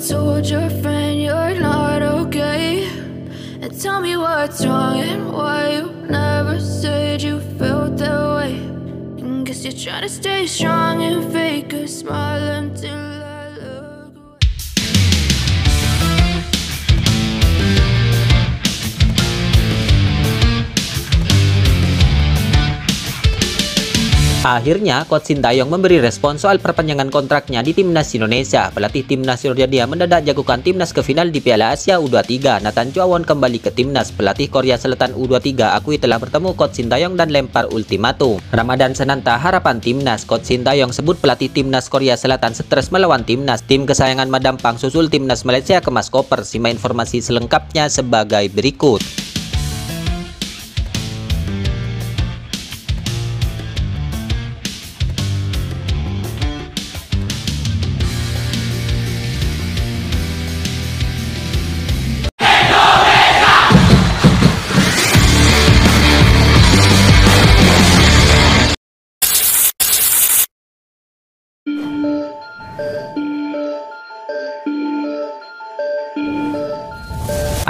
told your friend you're not okay? And tell me what's wrong and why you never said you felt that way. And guess you're trying to stay strong and fake a smile until I look away. Akhirnya, Coach Sintayong memberi respon soal perpanjangan kontraknya di Timnas Indonesia. Pelatih Timnas Jordandia mendadak jagokan Timnas ke final di Piala Asia U23. Nathan Chuaon kembali ke Timnas. Pelatih Korea Selatan U23 akui telah bertemu Coach Sintayong dan lempar ultimatum. Ramadan Sananta harapan Timnas. Coach Sintayong sebut pelatih Timnas Korea Selatan stres melawan Timnas. Tim kesayangan Madam Pang susul Timnas Malaysia kemas koper. Simak informasi selengkapnya sebagai berikut.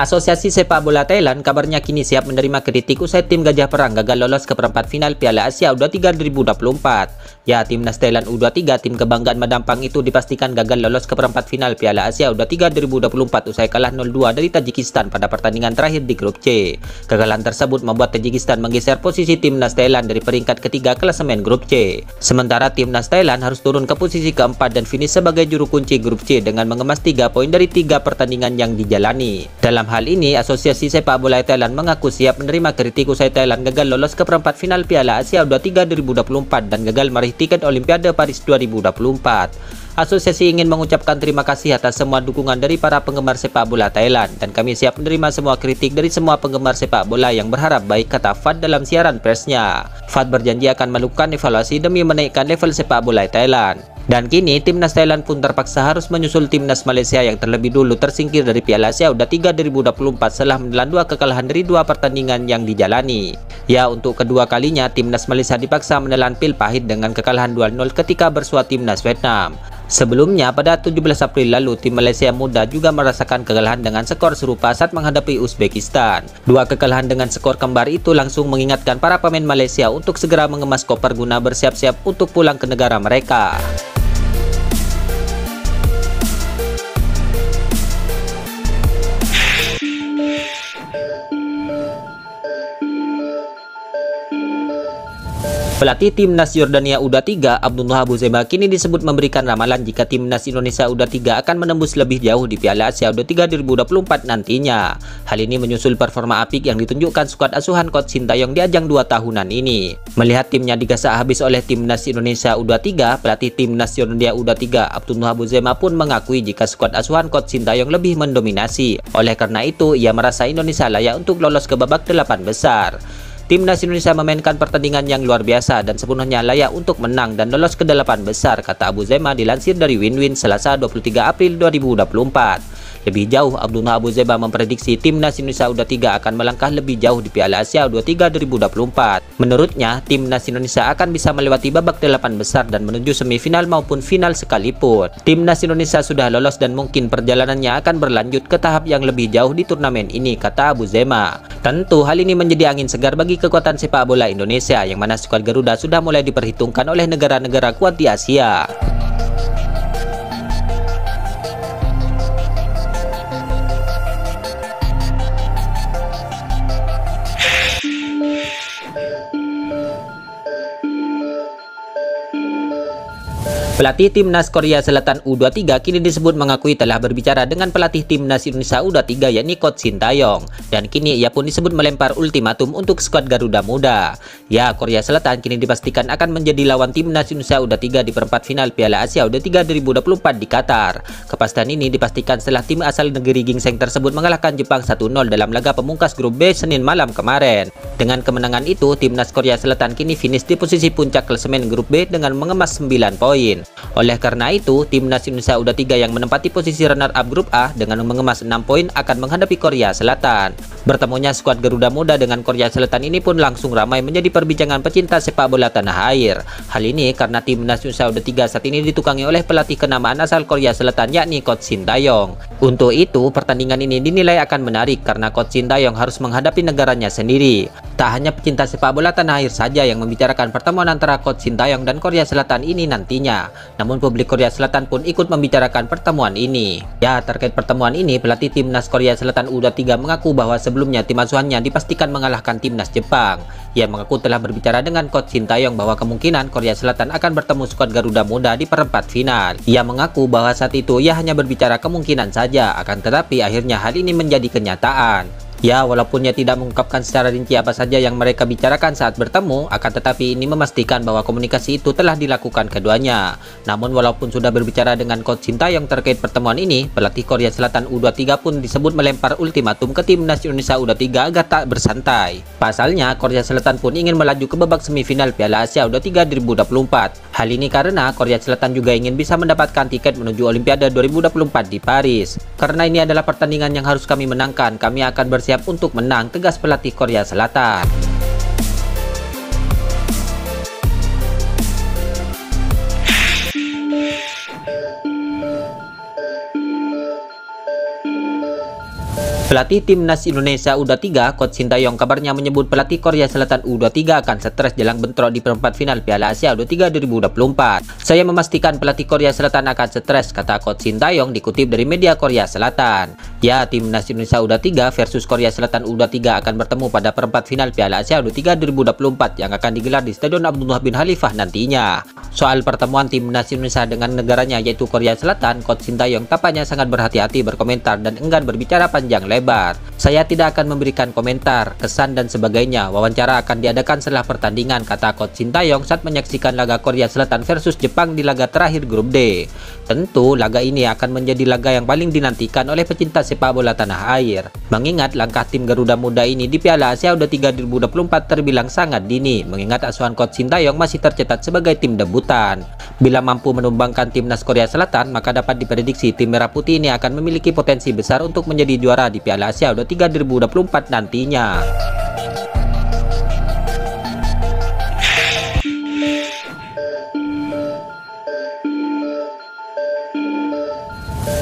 Asosiasi Sepak Bola Thailand kabarnya kini siap menerima kritik usai tim Gajah Perang gagal lolos ke perempat final Piala Asia U23 2024. Ya, Timnas Thailand U23, tim kebanggaan Madam Pang itu dipastikan gagal lolos ke perempat final Piala Asia U23 2024 usai kalah 0-2 dari Tajikistan pada pertandingan terakhir di grup C. Kekalahan tersebut membuat Tajikistan menggeser posisi Timnas Thailand dari peringkat ketiga klasemen grup C. Sementara Timnas Thailand harus turun ke posisi keempat dan finish sebagai juru kunci grup C dengan mengemas 3 poin dari 3 pertandingan yang dijalani. Dalam hal ini, Asosiasi Sepak Bola Thailand mengaku siap menerima kritik usai Thailand gagal lolos ke perempat final Piala Asia U23 2024 dan gagal meraih tiket Olimpiade Paris 2024. Asosiasi ingin mengucapkan terima kasih atas semua dukungan dari para penggemar sepak bola Thailand dan kami siap menerima semua kritik dari semua penggemar sepak bola yang berharap baik, kata Fad dalam siaran persnya. Fad berjanji akan melakukan evaluasi demi menaikkan level sepak bola Thailand. Dan kini Timnas Thailand pun terpaksa harus menyusul Timnas Malaysia yang terlebih dulu tersingkir dari Piala Asia U23 2024 setelah menelan 2 kekalahan dari 2 pertandingan yang dijalani. Ya, untuk kedua kalinya Timnas Malaysia dipaksa menelan pil pahit dengan kekalahan 2-0 ketika bersua Timnas Vietnam. Sebelumnya, pada 17 April lalu, tim Malaysia Muda juga merasakan kekalahan dengan skor serupa saat menghadapi Uzbekistan. 2 kekalahan dengan skor kembar itu langsung mengingatkan para pemain Malaysia untuk segera mengemas koper guna bersiap-siap untuk pulang ke negara mereka. Pelatih Timnas Jordania U23 Abdullah Abu Zema kini disebut memberikan ramalan jika Timnas Indonesia U23 akan menembus lebih jauh di Piala Asia U23 2024 nantinya. Hal ini menyusul performa apik yang ditunjukkan skuad asuhan Coach Sintayong di ajang 2 tahunan ini. Melihat timnya digasak habis oleh Timnas Indonesia U23, pelatih Timnas Jordania U23 Abdullah Abu Zema pun mengakui jika skuad asuhan Coach Sintayong lebih mendominasi. Oleh karena itu, ia merasa Indonesia layak untuk lolos ke babak 8 besar. Timnas Indonesia memainkan pertandingan yang luar biasa dan sepenuhnya layak untuk menang dan lolos ke 8 besar, kata Abu Zema dilansir dari Win-Win Selasa 23 April 2024. Lebih jauh, Abdullah Abu Zema memprediksi Timnas Indonesia U23 akan melangkah lebih jauh di Piala Asia U23 2024. Menurutnya, Timnas Indonesia akan bisa melewati babak 8 besar dan menuju semifinal maupun final sekalipun. Timnas Indonesia sudah lolos dan mungkin perjalanannya akan berlanjut ke tahap yang lebih jauh di turnamen ini, kata Abu Zema. Tentu hal ini menjadi angin segar bagi kekuatan sepak bola Indonesia, yang mana skuad Garuda sudah mulai diperhitungkan oleh negara-negara kuat di Asia. Pelatih Timnas Korea Selatan U23 kini disebut mengakui telah berbicara dengan pelatih Timnas Indonesia U23 yakni Coach Sintayong, dan kini ia pun disebut melempar ultimatum untuk skuad Garuda Muda. Ya, Korea Selatan kini dipastikan akan menjadi lawan Timnas Indonesia U23 di perempat final Piala Asia U23 2024 di Qatar. Kepastian ini dipastikan setelah tim asal negeri gingseng tersebut mengalahkan Jepang 1-0 dalam laga pemungkas grup B Senin malam kemarin. Dengan kemenangan itu, Timnas Korea Selatan kini finish di posisi puncak klasemen grup B dengan mengemas 9 poin. Oleh karena itu, timnas Indonesia U23 yang menempati posisi runner-up grup A dengan mengemas 6 poin akan menghadapi Korea Selatan. Bertemunya skuad Garuda Muda dengan Korea Selatan ini pun langsung ramai menjadi perbincangan pecinta sepak bola tanah air. Hal ini karena timnas Indonesia U23 saat ini ditukangi oleh pelatih kenamaan asal Korea Selatan yakni Coach Shin Tae-yong. Untuk itu, pertandingan ini dinilai akan menarik karena Coach Shin Tae-yong harus menghadapi negaranya sendiri. Tak hanya pecinta sepak bola tanah air saja yang membicarakan pertemuan antara Coach Shin Tae-yong dan Korea Selatan ini nantinya. Namun publik Korea Selatan pun ikut membicarakan pertemuan ini. Ya, terkait pertemuan ini, pelatih timnas Korea Selatan U23 mengaku bahwa sebelumnya tim asuhannya dipastikan mengalahkan timnas Jepang. Ia mengaku telah berbicara dengan Coach Shin Tae-yong bahwa kemungkinan Korea Selatan akan bertemu skuad Garuda Muda di perempat final. Ia mengaku bahwa saat itu ia hanya berbicara kemungkinan saja, akan tetapi akhirnya hal ini menjadi kenyataan. Ya, walaupun ia tidak mengungkapkan secara rinci apa saja yang mereka bicarakan saat bertemu, akan tetapi ini memastikan bahwa komunikasi itu telah dilakukan keduanya. Namun walaupun sudah berbicara dengan Coach Shin Tae-yong terkait pertemuan ini, pelatih Korea Selatan U23 pun disebut melempar ultimatum ke timnas Indonesia U23 agar tak bersantai. Pasalnya, Korea Selatan pun ingin melaju ke babak semifinal Piala Asia U23 2024. Hal ini karena Korea Selatan juga ingin bisa mendapatkan tiket menuju Olimpiade 2024 di Paris. Karena ini adalah pertandingan yang harus kami menangkan, kami akan bersiap untuk menang, tegas pelatih Korea Selatan. Pelatih timnas Indonesia U23, Coach Shin Tae-yong kabarnya menyebut pelatih Korea Selatan U23 akan stres jelang bentrok di perempat final Piala Asia U23 2024. Saya memastikan pelatih Korea Selatan akan stres, kata Coach Shin Tae-yong dikutip dari media Korea Selatan. Ya, timnas Indonesia U23 versus Korea Selatan U23 akan bertemu pada perempat final Piala Asia U23 2024 yang akan digelar di Stadion Abdullah bin Khalifah nantinya. Soal pertemuan timnas Indonesia dengan negaranya yaitu Korea Selatan, Coach Shin Tae-yong tampaknya sangat berhati-hati berkomentar dan enggan berbicara panjang lebar. Saya tidak akan memberikan komentar, kesan dan sebagainya. Wawancara akan diadakan setelah pertandingan, kata Coach Shin Tae-yong saat menyaksikan laga Korea Selatan versus Jepang di laga terakhir grup D. Tentu laga ini akan menjadi laga yang paling dinantikan oleh pecinta sepak bola tanah air. Mengingat langkah tim Garuda Muda ini di Piala Asia U23 2024 terbilang sangat dini, mengingat asuhan Coach Shin Tae-yong masih tercatat sebagai tim debutan. Bila mampu menumbangkan timnas Korea Selatan, maka dapat diprediksi tim Merah Putih ini akan memiliki potensi besar untuk menjadi juara di Piala Asia U23 2024 nantinya.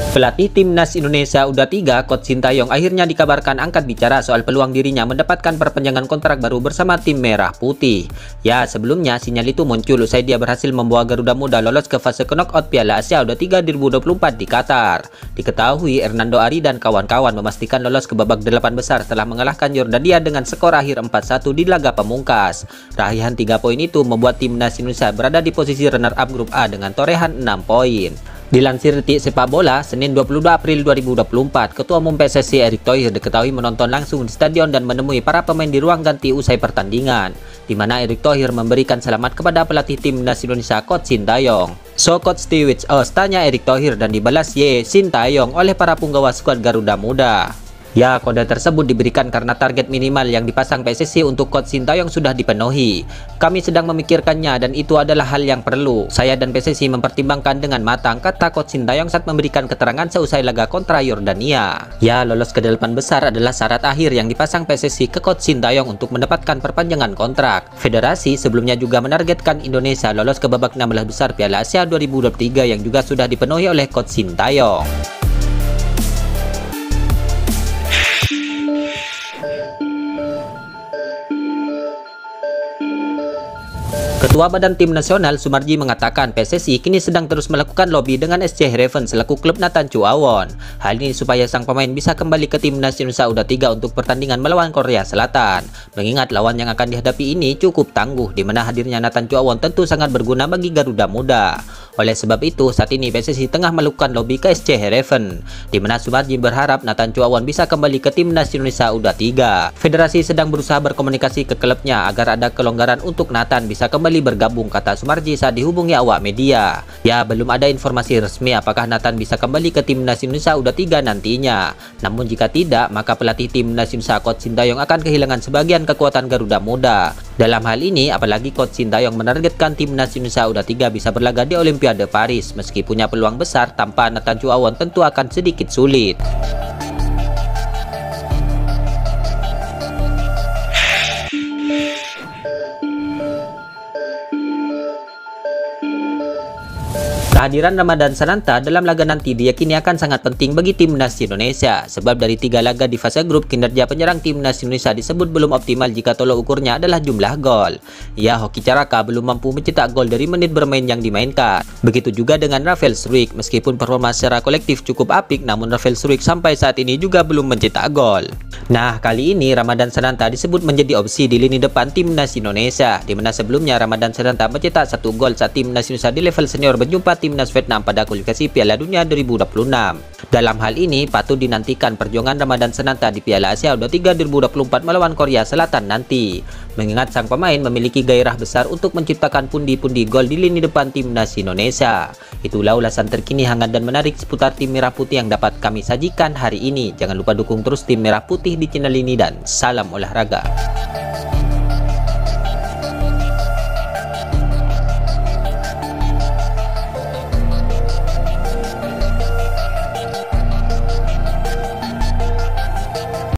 Pelatih timnas Indonesia U23, Coach Shin Tae-yong akhirnya dikabarkan angkat bicara soal peluang dirinya mendapatkan perpanjangan kontrak baru bersama tim Merah Putih. Ya, sebelumnya sinyal itu muncul usai dia berhasil membawa Garuda Muda lolos ke fase knockout Piala Asia U23 2024 di Qatar. Diketahui Hernando Ari dan kawan-kawan memastikan lolos ke babak 8 besar setelah mengalahkan Yordania dengan skor akhir 4-1 di laga pamungkas. Raihan 3 poin itu membuat timnas Indonesia berada di posisi runner-up grup A dengan torehan 6 poin. Dilansir Detik Sepak Bola, Senin 22 April 2024, Ketua Umum PSSI Erick Thohir diketahui menonton langsung di stadion dan menemui para pemain di ruang ganti usai pertandingan, di mana Erick Thohir memberikan selamat kepada pelatih timnas Indonesia Coach Shin Tae-yong. "So coach the which us?" tanya Erick Thohir dan dibalas "Ye Shin Tae-yong" oleh para punggawa skuad Garuda Muda. Ya, kode tersebut diberikan karena target minimal yang dipasang PSSI untuk Coach Shin Tae-yong sudah dipenuhi. Kami sedang memikirkannya dan itu adalah hal yang perlu. Saya dan PSSI mempertimbangkan dengan matang, kata Coach Shin Tae-yong saat memberikan keterangan seusai laga kontra Yordania. Ya, lolos ke 8 besar adalah syarat akhir yang dipasang PSSI ke Coach Shin Tae-yong untuk mendapatkan perpanjangan kontrak. Federasi sebelumnya juga menargetkan Indonesia lolos ke babak 16 besar Piala Asia 2023 yang juga sudah dipenuhi oleh Coach Shin Tae-yong. Ketua Badan Tim Nasional Sumarji mengatakan PSSI kini sedang terus melakukan lobby dengan SC Heerenveen selaku klub Nathan Chuaon. Hal ini supaya sang pemain bisa kembali ke timnas Indonesia U23 untuk pertandingan melawan Korea Selatan. Mengingat lawan yang akan dihadapi ini cukup tangguh, di mana hadirnya Nathan Chuaon tentu sangat berguna bagi Garuda Muda. Oleh sebab itu, saat ini PSSI tengah melakukan lobby ke SC Heerenveen, di mana Sumarji berharap Nathan Chuaon bisa kembali ke timnas Indonesia U23. Federasi sedang berusaha berkomunikasi ke klubnya agar ada kelonggaran untuk Nathan bisa kembali bergabung, kata Sumarji saat dihubungi awak media. Ya, belum ada informasi resmi apakah Nathan bisa kembali ke timnas Indonesia U23 nantinya. Namun jika tidak, maka pelatih timnas Indonesia Coach Shin Tae-yong akan kehilangan sebagian kekuatan Garuda Muda. Dalam hal ini, apalagi Coach Sintayong menargetkan timnas Indonesia U23 bisa berlaga di Olimpiade Paris. Meski punya peluang besar, tanpa Nathan Chuaon tentu akan sedikit sulit. Kehadiran Ramadan Sananta dalam laga nanti diyakini akan sangat penting bagi timnas Indonesia, sebab dari 3 laga di fase grup, kinerja penyerang timnas Indonesia disebut belum optimal jika tolok ukurnya adalah jumlah gol. Ya, Hoki Caraka belum mampu mencetak gol dari menit bermain yang dimainkan. Begitu juga dengan Rafael Struijk, meskipun performa secara kolektif cukup apik, namun Rafael Struijk sampai saat ini juga belum mencetak gol. Nah, kali ini Ramadan Sananta disebut menjadi opsi di lini depan timnas Indonesia, di mana sebelumnya Ramadan Sananta mencetak 1 gol saat timnas Indonesia di level senior berjumpa timnas Vietnam pada kualifikasi Piala Dunia 2026. Dalam hal ini, patut dinantikan perjuangan Ramadan Sananta di Piala Asia U23 2024 melawan Korea Selatan nanti. Mengingat sang pemain memiliki gairah besar untuk menciptakan pundi-pundi gol di lini depan timnas Indonesia. Itulah ulasan terkini hangat dan menarik seputar tim Merah Putih yang dapat kami sajikan hari ini. Jangan lupa dukung terus tim Merah Putih di channel ini dan salam olahraga.